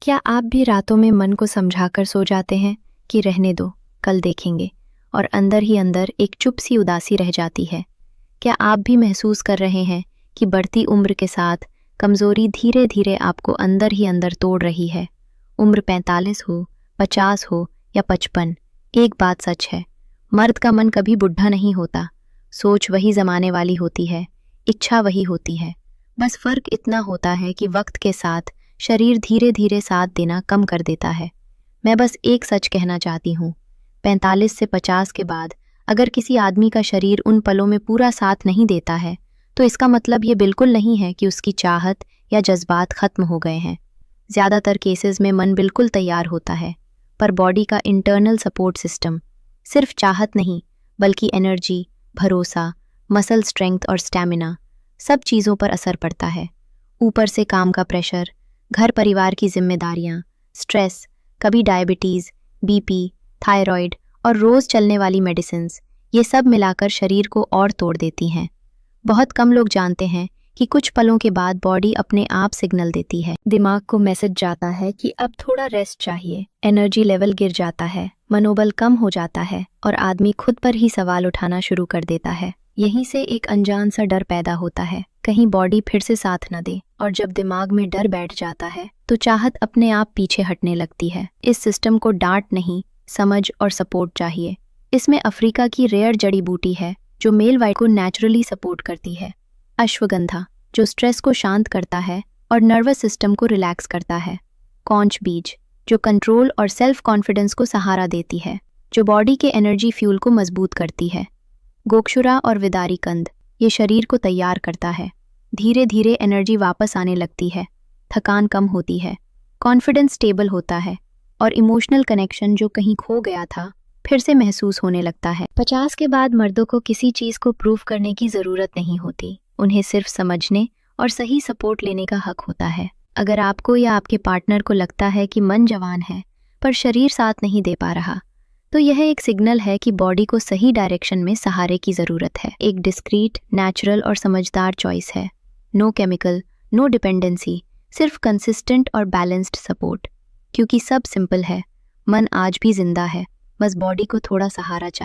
क्या आप भी रातों में मन को समझाकर सो जाते हैं कि रहने दो, कल देखेंगे, और अंदर ही अंदर एक चुप सी उदासी रह जाती है? क्या आप भी महसूस कर रहे हैं कि बढ़ती उम्र के साथ कमजोरी धीरे धीरे आपको अंदर ही अंदर तोड़ रही है? उम्र 45 हो, 50 हो या 55, एक बात सच है, मर्द का मन कभी बुढ़ा नहीं होता। सोच वही जमाने वाली होती है, इच्छा वही होती है। बस फर्क इतना होता है कि वक्त के साथ शरीर धीरे धीरे साथ देना कम कर देता है। मैं बस एक सच कहना चाहती हूँ, 45 से 50 के बाद अगर किसी आदमी का शरीर उन पलों में पूरा साथ नहीं देता है, तो इसका मतलब ये बिल्कुल नहीं है कि उसकी चाहत या जज्बात खत्म हो गए हैं। ज़्यादातर केसेस में मन बिल्कुल तैयार होता है, पर बॉडी का इंटरनल सपोर्ट सिस्टम, सिर्फ चाहत नहीं बल्कि एनर्जी, भरोसा, मसल स्ट्रेंथ और स्टैमिना, सब चीज़ों पर असर पड़ता है। ऊपर से काम का प्रेशर, घर परिवार की जिम्मेदारियां, स्ट्रेस, कभी डायबिटीज़, बीपी, थायराइड और रोज़ चलने वाली मेडिसिन्स, ये सब मिलाकर शरीर को और तोड़ देती हैं। बहुत कम लोग जानते हैं कि कुछ पलों के बाद बॉडी अपने आप सिग्नल देती है। दिमाग को मैसेज जाता है कि अब थोड़ा रेस्ट चाहिए, एनर्जी लेवल गिर जाता है, मनोबल कम हो जाता है और आदमी खुद पर ही सवाल उठाना शुरू कर देता है। यहीं से एक अनजान सा डर पैदा होता है, कहीं बॉडी फिर से साथ न दे। और जब दिमाग में डर बैठ जाता है तो चाहत अपने आप पीछे हटने लगती है। इस सिस्टम को डांट नहीं, समझ और सपोर्ट चाहिए। इसमें अफ्रीका की रेयर जड़ी बूटी है जो मेल वाइट को नेचुरली सपोर्ट करती है। अश्वगंधा, जो स्ट्रेस को शांत करता है और नर्वस सिस्टम को रिलैक्स करता है। कौंच बीज, जो कंट्रोल और सेल्फ कॉन्फिडेंस को सहारा देती है, जो बॉडी के एनर्जी फ्यूल को मजबूत करती है। गोक्षुरा और विदारी कंद, ये शरीर को तैयार करता है। धीरे धीरे एनर्जी वापस आने लगती है, थकान कम होती है, कॉन्फिडेंस स्टेबल होता है और इमोशनल कनेक्शन जो कहीं खो गया था फिर से महसूस होने लगता है। 50 के बाद मर्दों को किसी चीज़ को प्रूव करने की ज़रूरत नहीं होती, उन्हें सिर्फ समझने और सही सपोर्ट लेने का हक होता है। अगर आपको या आपके पार्टनर को लगता है कि मन जवान है पर शरीर साथ नहीं दे पा रहा, तो यह एक सिग्नल है कि बॉडी को सही डायरेक्शन में सहारे की ज़रूरत है। एक डिस्क्रीट, नेचुरल और समझदार चॉइस है। नो केमिकल, नो डिपेंडेंसी, सिर्फ कंसिस्टेंट और बैलेंस्ड सपोर्ट। क्योंकि सब सिंपल है, मन आज भी जिंदा है, बस बॉडी को थोड़ा सहारा चाहिए।